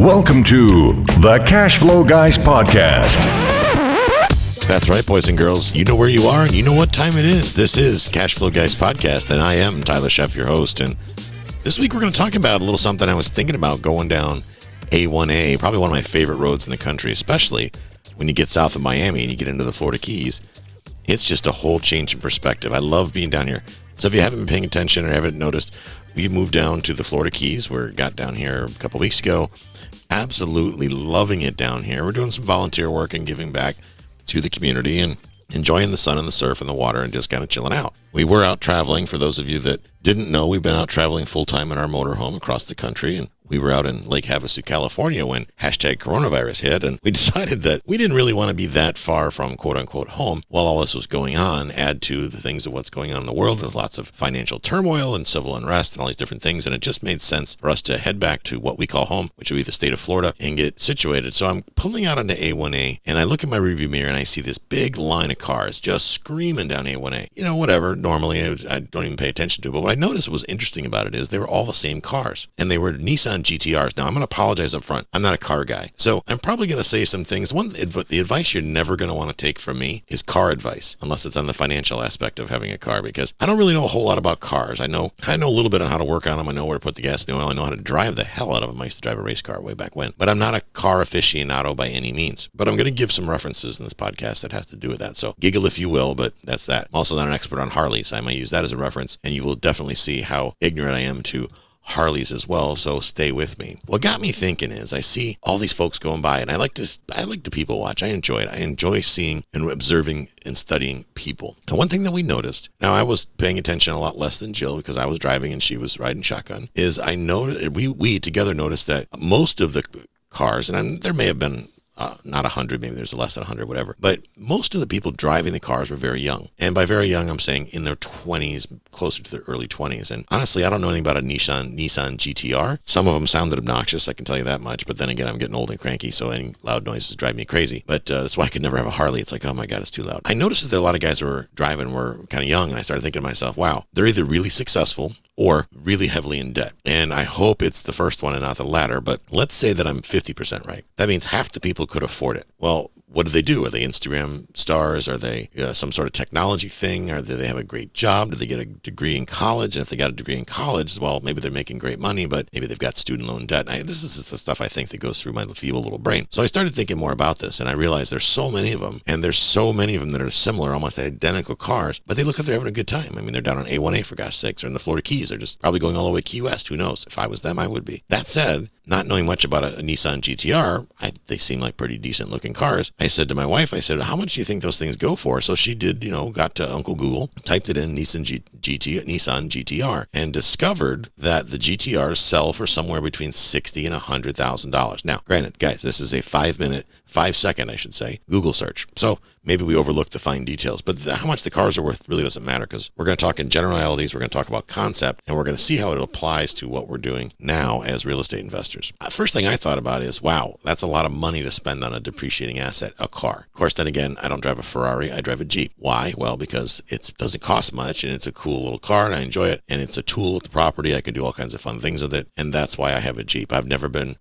Welcome to the Cash Flow Guys podcast. That's right, boys and girls. You know where you are and you know what time it is. This is Cash Flow Guys podcast, and I am Tyler Sheff, your host. And this week we're going to talk about a little something I was thinking about going down A1A, probably one of my favorite roads in the country, especially when you get south of Miami and you get into the Florida Keys. It's just a whole change in perspective. I love being down here. So if you haven't been paying attention or haven't noticed, we moved down to the Florida Keys. We got down here a couple weeks ago. Absolutely loving it down here. We're doing some volunteer work and giving back to the community and enjoying the sun and the surf and the water and just kind of chilling out. We were out traveling. For those of you that didn't know, we've been out traveling full time in our motorhome across the country, and we were out in Lake Havasu, California when #coronavirus hit, and we decided that we didn't really want to be that far from quote-unquote home while all this was going on, add to the things of what's going on in the world with lots of financial turmoil and civil unrest and all these different things, and it just made sense for us to head back to what we call home, which would be the state of Florida, and get situated. So I'm pulling out onto A1A, and I look in my rearview mirror, and I see this big line of cars just screaming down A1A. You know, whatever, normally I don't even pay attention to it, but what I noticed was interesting about it is they were all the same cars, and they were Nissan GTRs. Now, I'm going to apologize up front. I'm not a car guy, so I'm probably going to say some things. The advice you're never going to want to take from me is car advice, unless it's on the financial aspect of having a car, because I don't really know a whole lot about cars. I know a little bit on how to work on them. I know where to put the gas in the oil. I know how to drive the hell out of them. I used to drive a race car way back when, but I'm not a car aficionado by any means. But I'm going to give some references in this podcast that has to do with that. So giggle if you will, but that's that. I'm also not an expert on Harleys. I might use that as a reference, and you will definitely see how ignorant I am to Harleys as well, so stay with me. What got me thinking is I see all these folks going by, and I like to people watch. I enjoy it. I enjoy seeing and observing and studying people. And one thing that we noticed, now I was paying attention a lot less than Jill because I was driving and she was riding shotgun, is I noticed, we together noticed that most of the cars, and there may have been not 100, maybe there's less than 100, whatever. But most of the people driving the cars were very young. And by very young, I'm saying in their 20s, closer to their early 20s. And honestly, I don't know anything about a Nissan GTR. Some of them sounded obnoxious, I can tell you that much. But then again, I'm getting old and cranky, so any loud noises drive me crazy. But that's why I could never have a Harley. It's like, oh my God, it's too loud. I noticed that there are a lot of guys who were driving were kind of young, and I started thinking to myself, wow, they're either really successful or really heavily in debt. And I hope it's the first one and not the latter, but let's say that I'm 50% right. That means half the people could afford it. Well, what do they do? Are they Instagram stars? Are they some sort of technology thing? Or do they have a great job? Do they get a degree in college? And if they got a degree in college, well, maybe they're making great money, but maybe they've got student loan debt. This is the stuff I think that goes through my feeble little brain. So I started thinking more about this, and I realized there's so many of them, and there's so many of them that are similar, almost identical cars, but they look like they're having a good time. I mean, they're down on A1A, for gosh sakes. They're in the Florida Keys. They're just probably going all the way to Key West. Who knows? If I was them, I would be. That said, not knowing much about a Nissan GTR, they seem like pretty decent looking cars. I said to my wife, I said, how much do you think those things go for? So she did, got to Uncle Google, typed it in Nissan GTR, and discovered that the GTRs sell for somewhere between $60,000 and $100,000. Now, granted, guys, this is a 5-second, Google search. So maybe we overlooked the fine details, but how much the cars are worth really doesn't matter, because we're going to talk in generalities, we're going to talk about concept, and we're going to see how it applies to what we're doing now as real estate investors. First thing I thought about is, wow, that's a lot of money to spend on a depreciating asset, a car. Of course, then again, I don't drive a Ferrari, I drive a Jeep. Why? Well, because it doesn't cost much, and it's a cool little car, and I enjoy it, and it's a tool at the property. I can do all kinds of fun things with it, and that's why I have a Jeep. I've never been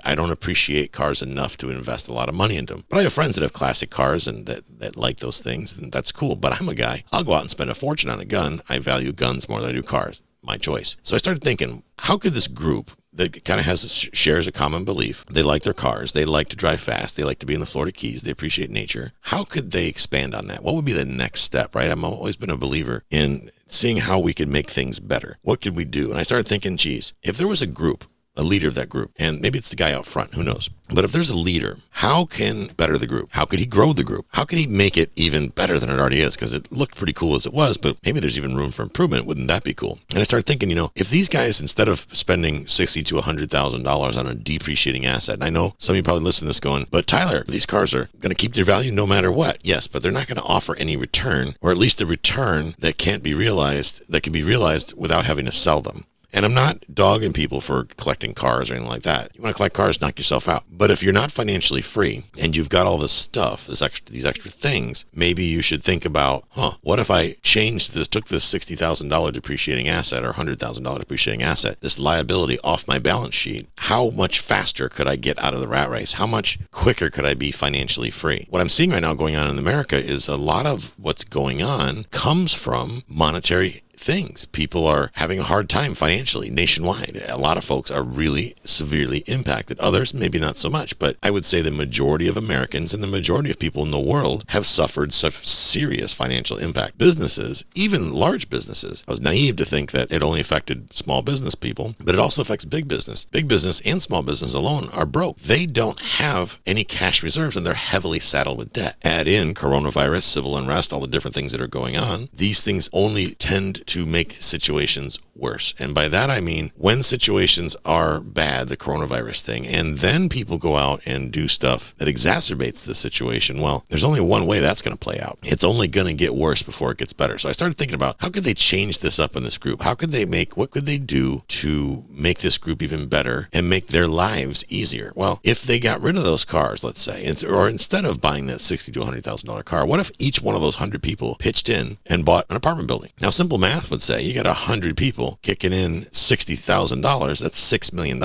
I don't appreciate cars enough to invest a lot of money into them. But I have friends that have classic cars and that like those things, and that's cool. But I'm a guy, I'll go out and spend a fortune on a gun. I value guns more than I do cars. My choice. So I started thinking, how could this group that kind of shares a common belief, they like their cars, they like to drive fast, they like to be in the Florida Keys, they appreciate nature, how could they expand on that? What would be the next step, right? I've always been a believer in seeing how we could make things better. What could we do? And I started thinking, geez, if there was a group, a leader of that group, and maybe it's the guy out front, who knows? But if there's a leader, how can better the group? How could he grow the group? How can he make it even better than it already is? Because it looked pretty cool as it was, but maybe there's even room for improvement. Wouldn't that be cool? And I started thinking, if these guys, instead of spending $60,000 to $100,000 on a depreciating asset, and I know some of you probably listen to this going, but Tyler, these cars are going to keep their value no matter what. Yes, but they're not going to offer any return, or at least a return that can be realized without having to sell them. And I'm not dogging people for collecting cars or anything like that. You want to collect cars, knock yourself out. But if you're not financially free and you've got all this stuff, these extra things, maybe you should think about, what if I took this $60,000 depreciating asset or $100,000 depreciating asset, this liability off my balance sheet? How much faster could I get out of the rat race? How much quicker could I be financially free? What I'm seeing right now going on in America is a lot of what's going on comes from monetary things. People are having a hard time financially nationwide. A lot of folks are really severely impacted. Others, maybe not so much, but I would say the majority of Americans and the majority of people in the world have suffered such serious financial impact. Businesses, even large businesses. I was naive to think that it only affected small business people, but it also affects big business. Big business and small business alone are broke. They don't have any cash reserves and they're heavily saddled with debt. Add in coronavirus, civil unrest, all the different things that are going on. These things only tend to make situations worse. And by that I mean when situations are bad, the coronavirus thing, and then people go out and do stuff that exacerbates the situation, well, there's only one way that's going to play out. It's only going to get worse before it gets better. So I started thinking about how could they change this up in this group? What could they do to make this group even better and make their lives easier? Well, if they got rid of those cars, let's say, or instead of buying that $60,000 to $100,000 car, what if each one of those 100 people pitched in and bought an apartment building? Now, simple math would say you got 100 people kicking in $60,000, that's $6 million.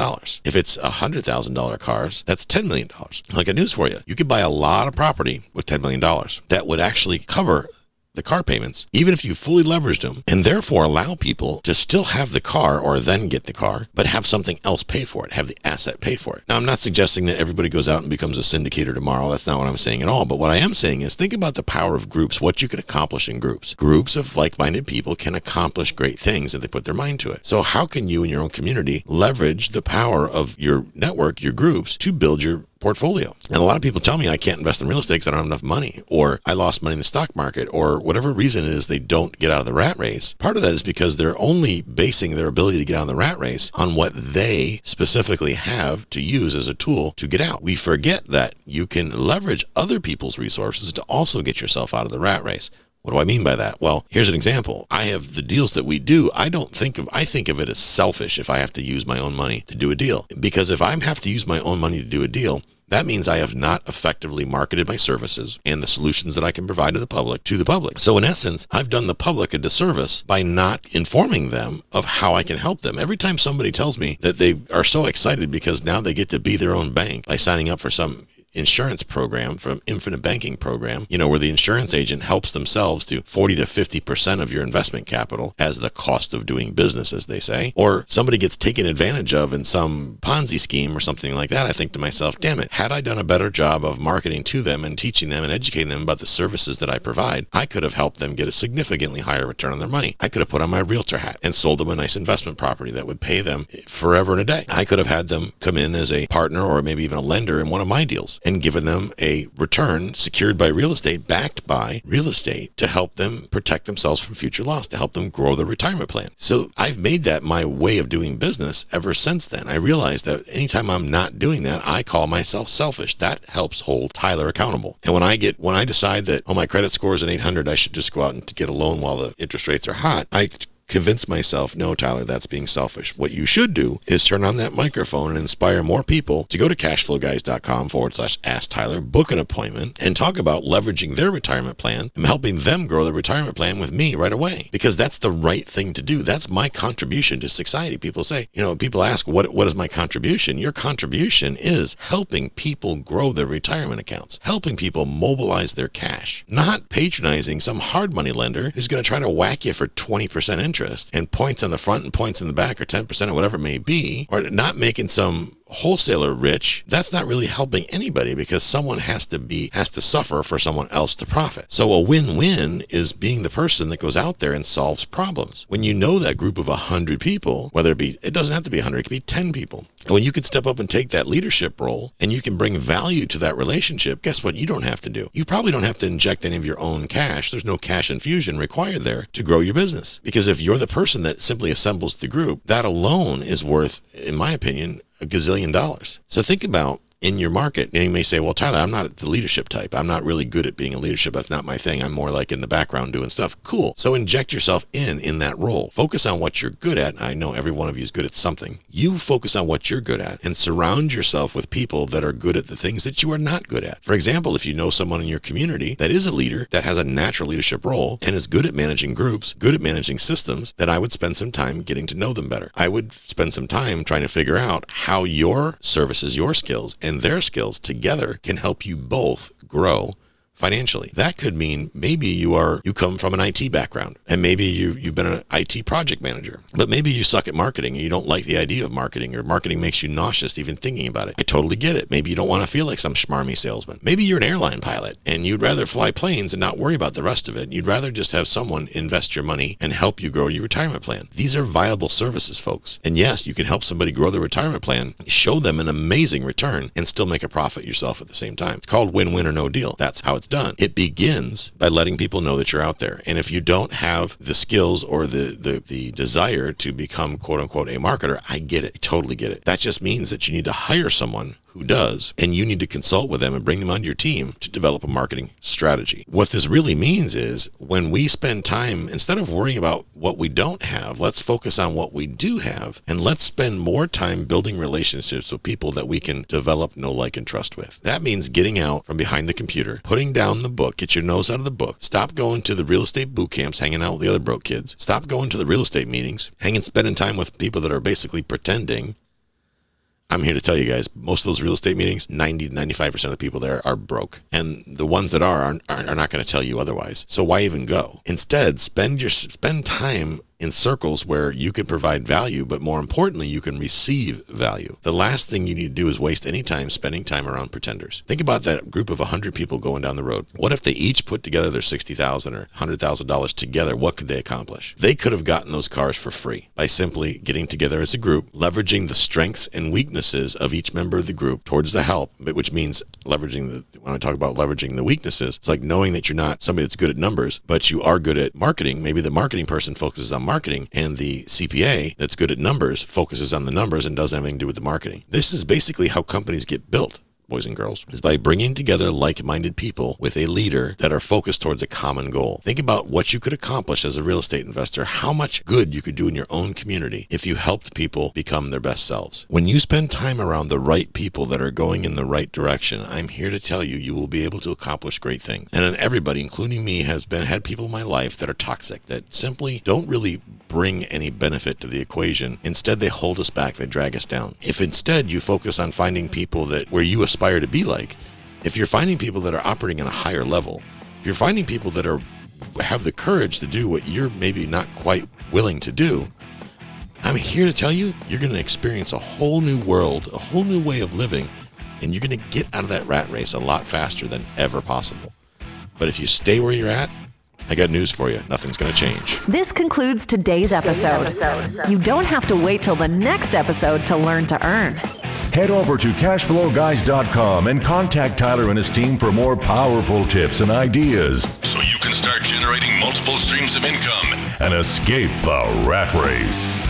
If it's $100,000 cars, that's $10 million. I got news for you. You could buy a lot of property with $10 million that would actually cover the car payments, even if you fully leveraged them, and therefore allow people to still have the car or then get the car, but have something else pay for it, have the asset pay for it. Now, I'm not suggesting that everybody goes out and becomes a syndicator tomorrow. That's not what I'm saying at all. But what I am saying is think about the power of groups, what you can accomplish in groups. Groups of like-minded people can accomplish great things if they put their mind to it. So how can you in your own community leverage the power of your network, your groups, to build your portfolio? And a lot of people tell me I can't invest in real estate because I don't have enough money, or I lost money in the stock market, or whatever reason it is they don't get out of the rat race. Part of that is because they're only basing their ability to get out of the rat race on what they specifically have to use as a tool to get out. We forget that you can leverage other people's resources to also get yourself out of the rat race. What do I mean by that? Well, here's an example. I have the deals that we do. I think of it as selfish if I have to use my own money to do a deal. Because if I have to use my own money to do a deal, that means I have not effectively marketed my services and the solutions that I can provide to the public. So in essence, I've done the public a disservice by not informing them of how I can help them. Every time somebody tells me that they are so excited because now they get to be their own bank by signing up for some insurance program from infinite banking program, where the insurance agent helps themselves to 40 to 50% of your investment capital as the cost of doing business, as they say, or somebody gets taken advantage of in some Ponzi scheme or something like that, I think to myself, damn it, had I done a better job of marketing to them and teaching them and educating them about the services that I provide, I could have helped them get a significantly higher return on their money. I could have put on my realtor hat and sold them a nice investment property that would pay them forever and a day. I could have had them come in as a partner or maybe even a lender in one of my deals and given them a return secured by real estate, backed by real estate, to help them protect themselves from future loss, to help them grow their retirement plan. So I've made that my way of doing business ever since then. I realized that anytime I'm not doing that, I call myself selfish. That helps hold Tyler accountable. And when I decide that, my credit score is an 800, I should just go out and get a loan while the interest rates are hot, I convince myself, no, Tyler, that's being selfish. What you should do is turn on that microphone and inspire more people to go to cashflowguys.com/Ask Tyler, book an appointment, and talk about leveraging their retirement plan and helping them grow their retirement plan with me right away. Because that's the right thing to do. That's my contribution to society. People say, people ask, what is my contribution? Your contribution is helping people grow their retirement accounts, helping people mobilize their cash, not patronizing some hard money lender who's going to try to whack you for 20% interest and points on the front and points in the back, or 10% or whatever it may be, or not making some wholesaler rich. That's not really helping anybody, because someone has to suffer for someone else to profit. So a win-win is being the person that goes out there and solves problems. When you know that group of 100 people, it doesn't have to be 100, it could be 10 people. And when you can step up and take that leadership role and you can bring value to that relationship, guess what you don't have to do? You probably don't have to inject any of your own cash. There's no cash infusion required there to grow your business. Because if you're the person that simply assembles the group, that alone is worth, in my opinion, $1 gazillion. So think about, in your market. And you may say, well, Tyler, I'm not the leadership type. I'm not really good at being a leadership. That's not my thing. I'm more like in the background doing stuff. Cool. So inject yourself in that role. Focus on what you're good at. I know every one of you is good at something. You focus on what you're good at and surround yourself with people that are good at the things that you are not good at. For example, if you know someone in your community that is a leader, that has a natural leadership role and is good at managing groups, good at managing systems, then I would spend some time getting to know them better. I would spend some time trying to figure out how your services, your skills, and their skills together can help you both grow financially. That could mean maybe you come from an IT background, and maybe you've been an IT project manager, but maybe you suck at marketing and you don't like the idea of marketing, or marketing makes you nauseous even thinking about it. I totally get it. Maybe you don't want to feel like some schmarmy salesman. Maybe you're an airline pilot and you'd rather fly planes and not worry about the rest of it. You'd rather just have someone invest your money and help you grow your retirement plan. These are viable services, folks. And yes, you can help somebody grow their retirement plan, show them an amazing return, and still make a profit yourself at the same time. It's called win-win or no deal. That's how it's done. It begins by letting people know that you're out there. And if you don't have the skills or the desire to become quote unquote a marketer, I get it. I totally get it. That just means that you need to hire someone who does, and you need to consult with them and bring them on your team to develop a marketing strategy. What this really means is when we spend time, instead of worrying about what we don't have, let's focus on what we do have, and let's spend more time building relationships with people that we can develop, know, like, and trust with. That means getting out from behind the computer, putting down the book, get your nose out of the book, stop going to the real estate boot camps, hanging out with the other broke kids, stop going to the real estate meetings, spending time with people that are basically pretending. I'm here to tell you guys, most of those real estate meetings, 90 to 95% of the people there are broke. And the ones that are not going to tell you otherwise. So why even go? Instead, spend time in circles where you can provide value, but more importantly, you can receive value. The last thing you need to do is waste any time spending time around pretenders. Think about that group of 100 people going down the road. What if they each put together their $60,000 or $100,000 together? What could they accomplish? They could have gotten those cars for free by simply getting together as a group, leveraging the strengths and weaknesses of each member of the group towards the help, which means when I talk about leveraging the weaknesses, it's like knowing that you're not somebody that's good at numbers, but you are good at marketing. Maybe the marketing person focuses on marketing, and the CPA that's good at numbers focuses on the numbers and doesn't have anything to do with the marketing. This is basically how companies get built, boys and girls, is by bringing together like-minded people with a leader that are focused towards a common goal. Think about what you could accomplish as a real estate investor, how much good you could do in your own community if you helped people become their best selves. When you spend time around the right people that are going in the right direction, I'm here to tell you, you will be able to accomplish great things. And everybody, including me, has had people in my life that are toxic, that simply don't really bring any benefit to the equation. Instead, they hold us back, they drag us down. If instead you focus on finding people where you aspire to be like, if you're finding people that are operating at a higher level, if you're finding people that have the courage to do what you're maybe not quite willing to do, I'm here to tell you, you're going to experience a whole new world, a whole new way of living, and you're going to get out of that rat race a lot faster than ever possible. But if you stay where you're at, I got news for you. Nothing's going to change. This concludes today's episode. You don't have to wait till the next episode to learn to earn. Head over to cashflowguys.com and contact Tyler and his team for more powerful tips and ideas so you can start generating multiple streams of income and escape the rat race.